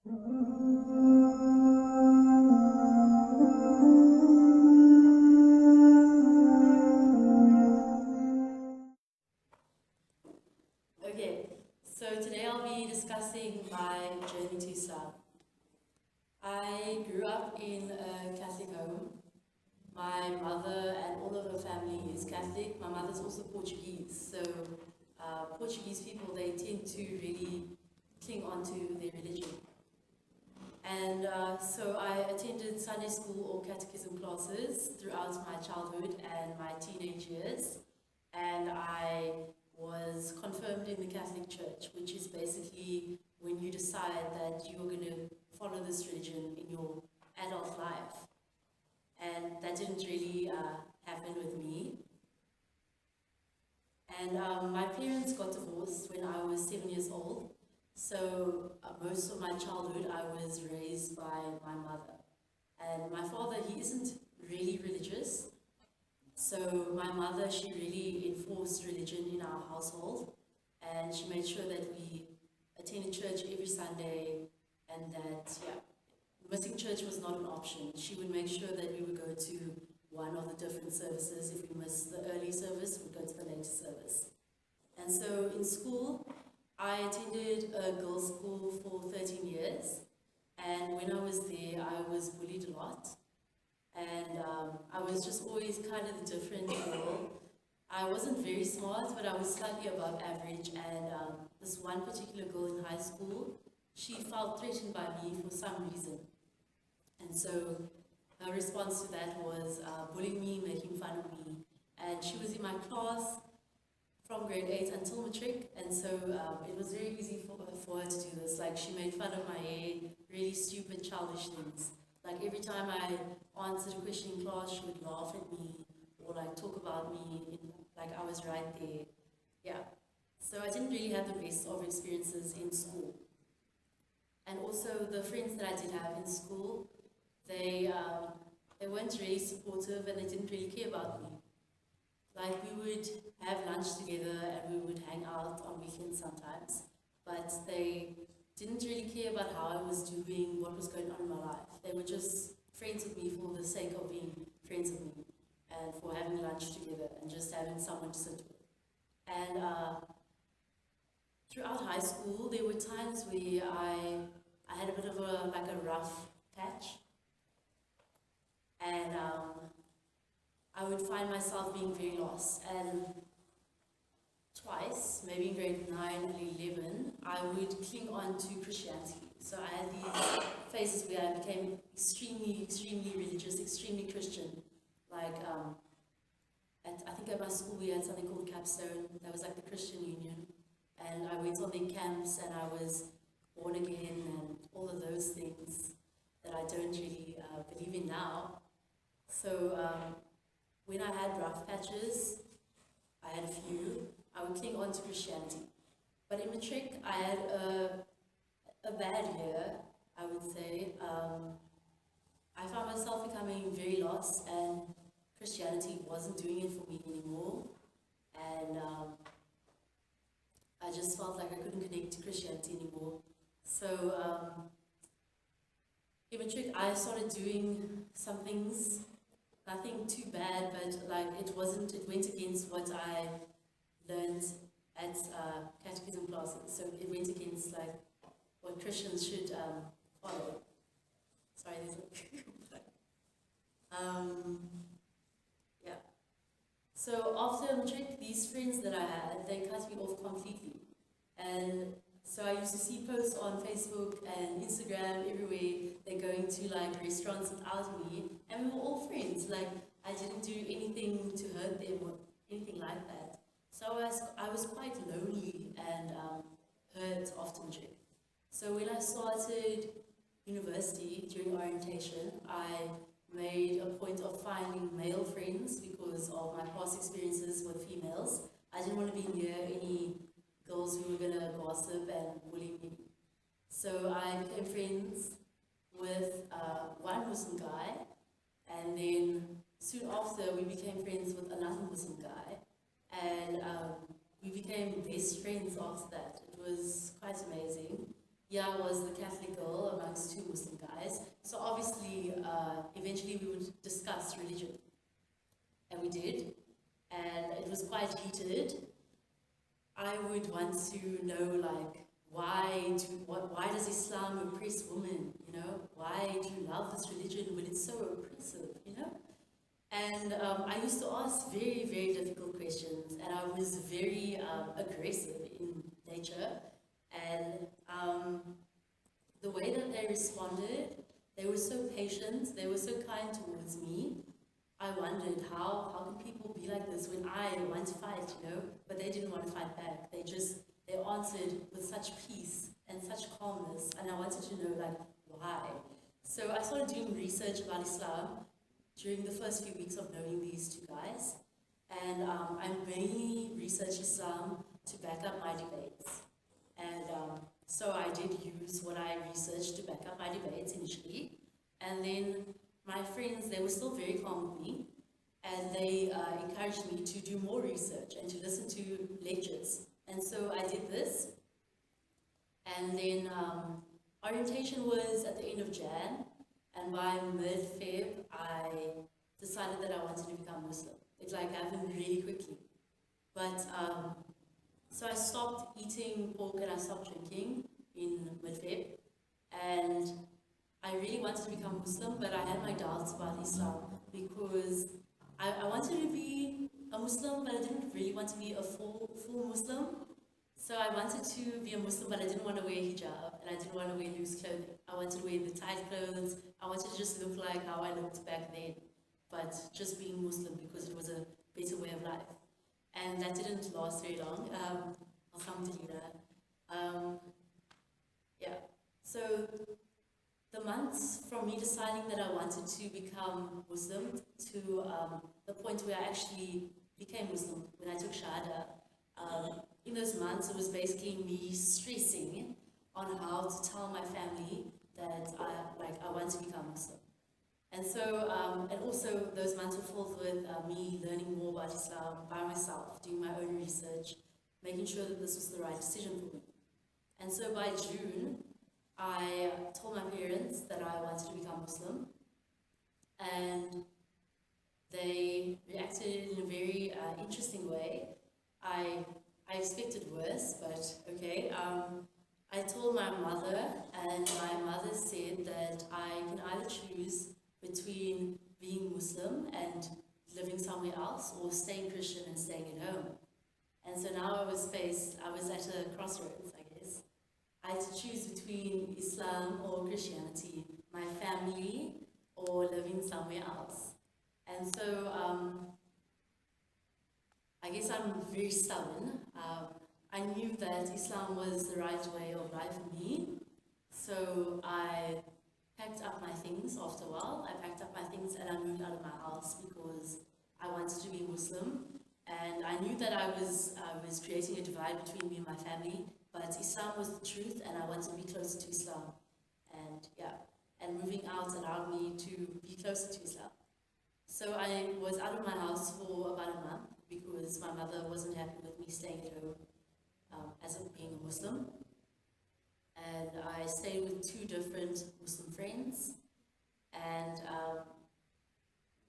Okay, so today I'll be discussing my journey to Islam. I grew up in a Catholic home. My mother and all of her family is Catholic. My mother's also Portuguese, so Portuguese people, they tend to really cling on to their religion. And so I attended Sunday school or catechism classes throughout my childhood and my teenage years. And I was confirmed in the Catholic Church, which is basically when you decide that you are going to follow this religion in your adult life. And that didn't really happen with me. And my parents got divorced when I was 7 years old. So most of my childhood I was raised by my mother. And my father, he isn't really religious. So my mother, she really enforced religion in our household. And she made sure that we attended church every Sunday and that, missing church was not an option. She would make sure that we would go to one of the different services. If we missed the early service, we'd go to the later service. And so in school, I attended a girls' school for 13 years. And when I was there, I was bullied a lot. And I was just always kind of the different girl. I wasn't very smart, but I was slightly above average. And this one particular girl in high school, she felt threatened by me for some reason. And so her response to that was bullying me, making fun of me. And she was in my class from grade 8 until matric, and so it was very easy for her to do this. Like, she made fun of my hair, really stupid, childish things. Like, every time I answered a question in class, she would laugh at me, or like talk about me, like I was right there. Yeah. So I didn't really have the best of experiences in school. And also the friends that I did have in school, they weren't really supportive and they didn't really care about me. Like, we would have lunch together and we would hang out on weekends sometimes, but they didn't really care about how I was doing, what was going on in my life. They were just friends with me for the sake of being friends with me and for having lunch together and just having someone to sit with. And throughout high school, there were times where I had a bit of a rough patch, and I would find myself being very lost. And twice, maybe in grade 9 and 11, I would cling on to Christianity. So I had these phases where I became extremely, extremely religious, extremely Christian. Like, I think at my school we had something called Capstone. That was like the Christian Union. And I went on their camps and I was born again and all of those things that I don't really believe in now. So when I had rough patches, I had a few, I would cling on to Christianity. But in matric, I had a bad year, I would say. I found myself becoming very lost, and Christianity wasn't doing it for me anymore. And I just felt like I couldn't connect to Christianity anymore. So in matric, I started doing some things, nothing too bad, but like it went against what I learned at catechism classes. So it went against like what Christians should follow. Sorry, there's yeah. So after matric, these friends that I had, they cut me off completely. And so I used to see posts on Facebook and Instagram everywhere. They're going to like restaurants without me, and we were all friends. Like, I didn't do anything to hurt them or anything like that. So I was quite lonely and hurt after matric. So when I started university during orientation, I made a point of finding male friends because of my past experiences with females. I didn't want to be near any girls who were going to gossip and bully me. So I became friends with one Muslim guy, and then soon after we became friends with another Muslim guy, and we became best friends after that. It was quite amazing. yeah, was the Catholic girl amongst two Muslim guys. So obviously, eventually we would discuss religion. And we did. And it was quite heated. I would want to know, like, why does Islam oppress women, you know? Why do you love this religion when it's so oppressive, you know? And I used to ask very, very difficult questions, and I was very aggressive in nature. And the way that they responded, they were so patient, they were so kind towards me. I wondered, how can people be like this when I want to fight, you know? But they didn't want to fight back. They answered with such peace and such calmness, and I wanted to know, like, why? So I started doing research about Islam during the first few weeks of knowing these two guys, and I mainly researched Islam to back up my debates. And so I did use what I researched to back up my debates initially, and then my friends, they were still very calm with me, and they encouraged me to do more research and to listen to lectures. And so I did this, and then orientation was at the end of Jan, and by mid-Feb, I decided that I wanted to become Muslim. It like happened really quickly. But, so I stopped eating pork and I stopped drinking in mid-Feb, and I really wanted to become Muslim, but I had my doubts about Islam because I wanted to be a Muslim, but I didn't really want to be a full Muslim. So I wanted to be a Muslim, but I didn't want to wear hijab, and I didn't want to wear loose clothing. I wanted to wear the tight clothes. I wanted to just look like how I looked back then, but just being Muslim because it was a better way of life. And that didn't last very long. Alhamdulillah. Yeah. So the months from me deciding that I wanted to become Muslim to the point where I actually became Muslim, when I took Shahada, in those months it was basically me stressing on how to tell my family that I want to become Muslim. And so, and also those months were filled with me learning more about Islam by myself, doing my own research, making sure that this was the right decision for me. And so by June, I told my parents that I wanted to become Muslim, and they reacted in a very interesting way. I expected worse, but okay. I told my mother, and my mother said that I can either choose between being Muslim and living somewhere else, or staying Christian and staying at home. And so now I was at a crossroads, I guess. I had to choose between Islam or Christianity, my family or living somewhere else. And so I guess I'm very stubborn. I knew that Islam was the right way of life for me. So I packed up my things after a while. I packed up my things and I moved out of my house because I wanted to be Muslim. And I knew that I was creating a divide between me and my family, but Islam was the truth and I wanted to be closer to Islam. And yeah, and moving out allowed me to be closer to Islam. So I was out of my house for about a month because my mother wasn't happy with me staying at home as being a Muslim. And I stayed with two different Muslim friends. And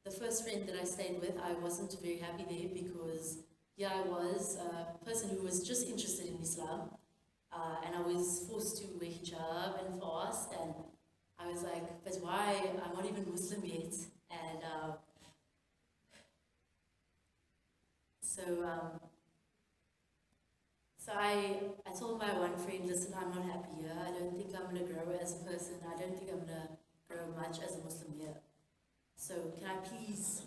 the first friend that I stayed with, I wasn't very happy there because here I was a person who was just interested in Islam. And I was forced to wear hijab and fast. And I was like, but why? I'm not even Muslim yet. And so I told my one friend, listen, I'm not happy here. I don't think I'm going to grow as a person. I don't think I'm going to grow much as a Muslim here. So can I please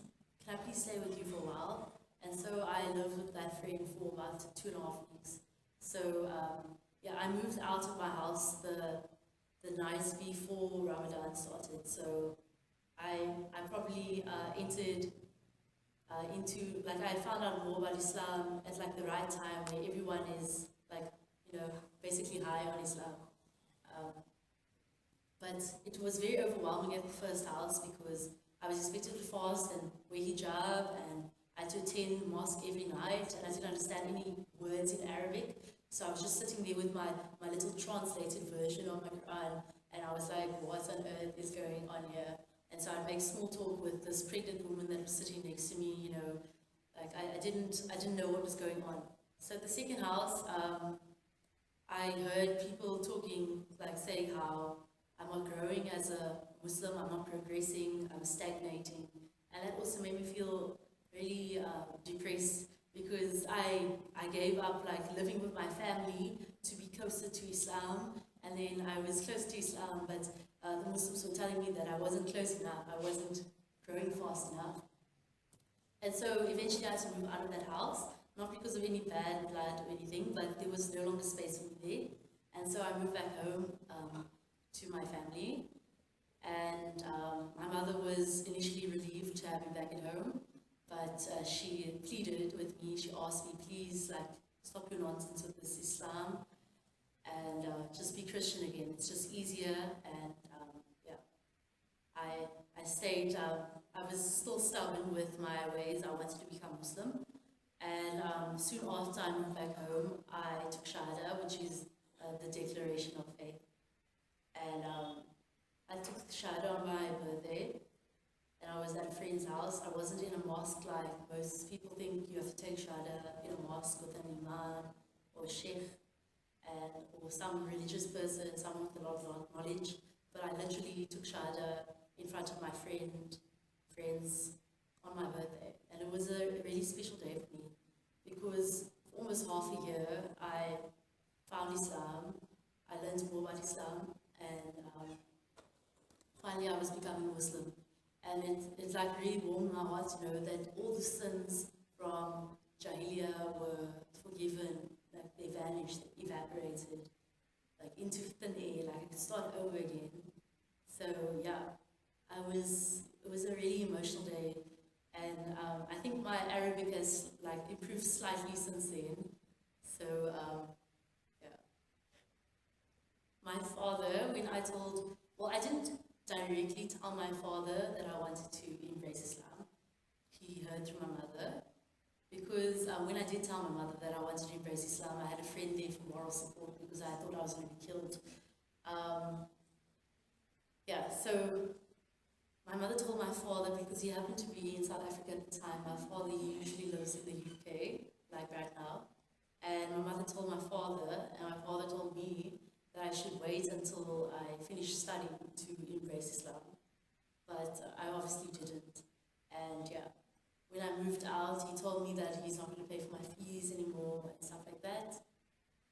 stay with you for a while? And so I lived with that friend for about 2.5 weeks. So yeah, I moved out of my house the nights before Ramadan started. So I probably entered into, like, I found out more about Islam at like the right time where everyone is like, you know, basically high on Islam. But it was very overwhelming at the first house because I was expected to fast and wear hijab, and I had to attend mosque every night, and I didn't understand any words in Arabic. So I was just sitting there with my little translated version of my Quran, and I was like, what on earth is going on here? And so I'd make small talk with this pregnant woman that was sitting next to me, you know, like I didn't know what was going on. So at the second house, I heard people talking, like saying how I'm not growing as a Muslim, I'm not progressing, I'm stagnating. And that also made me feel really depressed, because I gave up like living with my family to be closer to Islam, and then I was close to Islam, but the Muslims were telling me that I wasn't close enough, I wasn't growing fast enough. And so eventually I had to move out of that house, not because of any bad blood or anything, but there was no longer space for me there. And so I moved back home to my family, and my mother was initially relieved to have me back at home, but she pleaded with me. She asked me, please, like, stop your nonsense with this Islam and just be Christian again. It's just easier. And yeah, I stayed. I was still stubborn with my ways. I wanted to become Muslim. And soon after I moved back home, I took Shahada, which is the declaration of faith. And I took Shahada on my birthday, and I was at a friend's house. I wasn't in a mosque like most people think you have to take Shahada in a mosque with an imam or a sheikh or some religious person, someone with a lot of knowledge. But I literally took Shahada in front of my friends on my birthday. And it was a really special day for me, because for almost half a year I found Islam, I learned more about Islam, and finally I was becoming Muslim. And it like really warmed my heart to know that all the sins from Jahiliyyah were forgiven, like they vanished, they evaporated, like into thin air, like I could start over again. So yeah, it was a really emotional day. And I think my Arabic has like improved slightly since then. So yeah. My father, when I told, well, I didn't directly tell my father that I wanted to embrace Islam. He heard through my mother, because when I did tell my mother that I wanted to embrace Islam, I had a friend there for moral support, because I thought I was going to be killed. Yeah, so my mother told my father, because he happened to be in South Africa at the time. My father usually lives in the UK, like right now. And my mother told my father, and my father told me that I should wait until I finished studying to embrace Islam. But I obviously didn't. And yeah, when I moved out, he told me that he's not going to pay for my fees anymore and stuff like that.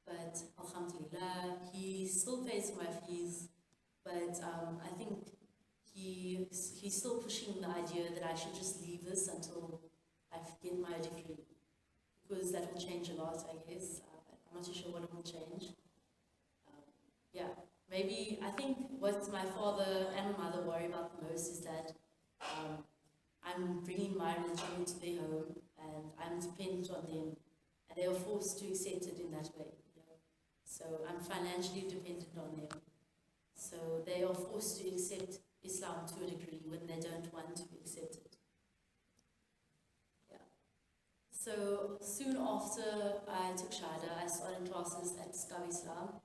But alhamdulillah, he still pays for my fees. But I think he's still pushing the idea that I should just leave this until I get my degree, because that will change a lot, I guess. I'm not too sure what it will change. Yeah, maybe I think what my father and my mother worry about the most is that I'm bringing my religion into their home, and I'm dependent on them, and they are forced to accept it in that way. You know? So I'm financially dependent on them. So they are forced to accept Islam to a degree when they don't want to accept it. Yeah. So soon after I took Shahada, I started classes at Discover Islam,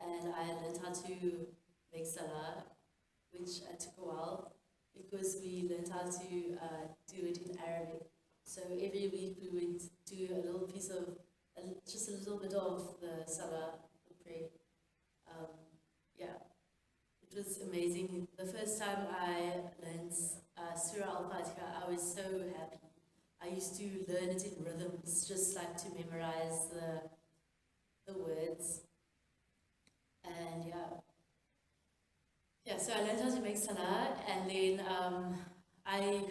and I learned how to make salah, which took a while, because we learned how to do it in Arabic. So every week we would do a little piece of, just a little bit of the salah, the prayer. Yeah. It was amazing. The first time I learned Surah Al-Fatiha, I was so happy. I used to learn it in rhythms, just like to memorize the words. And yeah, so I learned how to make salah, and then I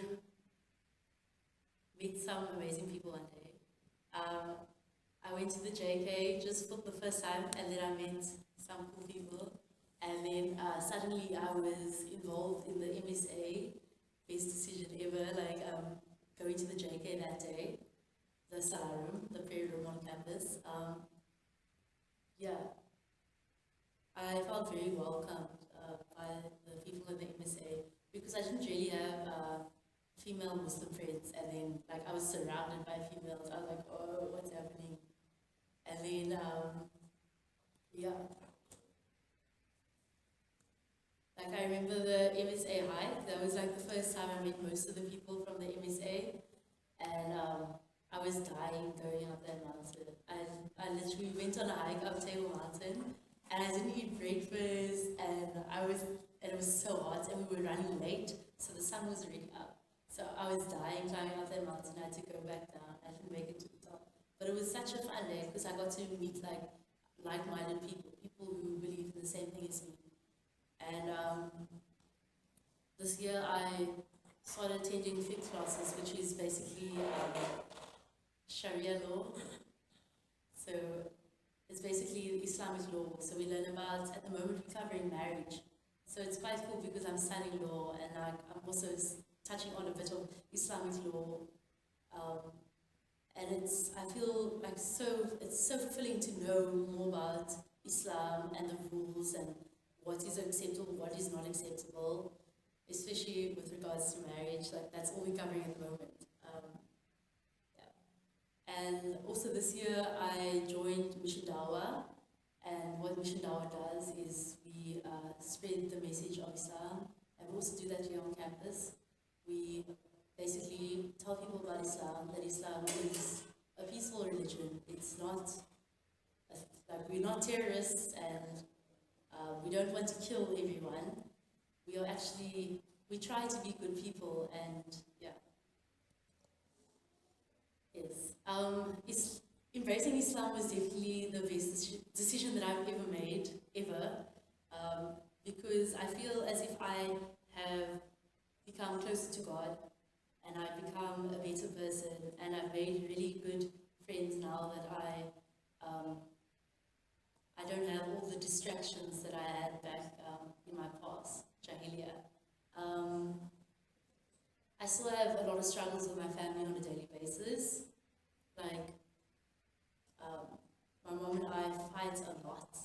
met some amazing people one day. I went to the JK just for the first time, and then I met some cool people. And then suddenly I was involved in the MSA, best decision ever, like going to the JK that day, the Salah room, the prayer room on campus. Yeah, I felt very welcomed by the people in the MSA, because I didn't really have female Muslim friends, and then like I was surrounded by females. I was like, oh, what's happening? And then, yeah. Like I remember the MSA hike. That was like the first time I met most of the people from the MSA, and I was dying going up that mountain. I literally went on a hike up Table Mountain, and I didn't eat breakfast, and it was so hot, and we were running late, so the sun was already up. So I was dying climbing up that mountain. I had to go back down. I didn't make it to the top, but it was such a fun day because I got to meet like-minded people, people who believe in the same thing as me. And this year I started attending fiqh classes, which is basically Sharia law. So it's basically Islamic law. So we learn about, at the moment we're covering marriage. So it's quite cool because I'm studying law and I'm also touching on a bit of Islamic law. And I feel like it's so fulfilling to know more about Islam and the rules and what is acceptable, what is not acceptable, especially with regards to marriage. Like that's all we're covering at the moment. Yeah. And also this year I joined Mission Dawah, and what Mission Dawah does is we spread the message of Islam, and we also do that here on campus. We basically tell people about Islam, that Islam is a peaceful religion. It's not, like we're not terrorists, and we don't want to kill everyone. We try to be good people, and yeah. Yes. Embracing Islam was definitely the best decision that I've ever made, because I feel as if I have become closer to God, and I've become a better person, and I've made really good friends now that I don't have all the distractions that I had back in my past, Jahiliyyah. I still have a lot of struggles with my family on a daily basis. Like, my mom and I fight a lot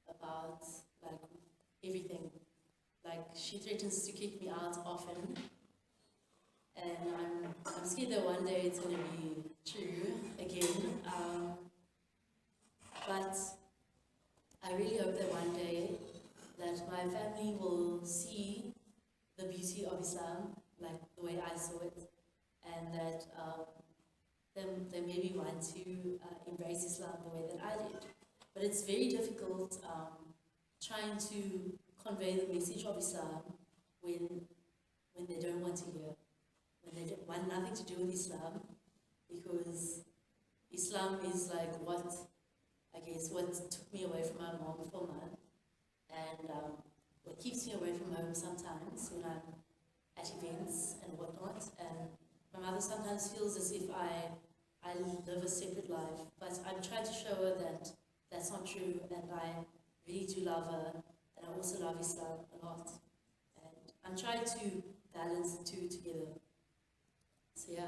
about, like, everything. Like, she threatens to kick me out often. And I'm scared that one day it's going to be true again. But I really hope that one day that my family will see the beauty of Islam, like the way I saw it, and that they maybe want to embrace Islam the way that I did. But it's very difficult trying to convey the message of Islam when they don't want to hear, when they want nothing to do with Islam, because Islam is like what took me away from my mom for a month, and what keeps me away from home sometimes when I'm at events and whatnot. And my mother sometimes feels as if I live a separate life, but I'm trying to show her that that's not true, and I really do love her, and I also love Islam a lot. And I'm trying to balance the two together. So yeah,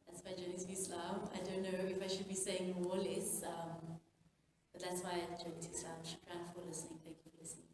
that's my journey to Islam. I don't know if I should be saying more or less, but that's my journey to Islam. Shukran for listening. Thank you for listening.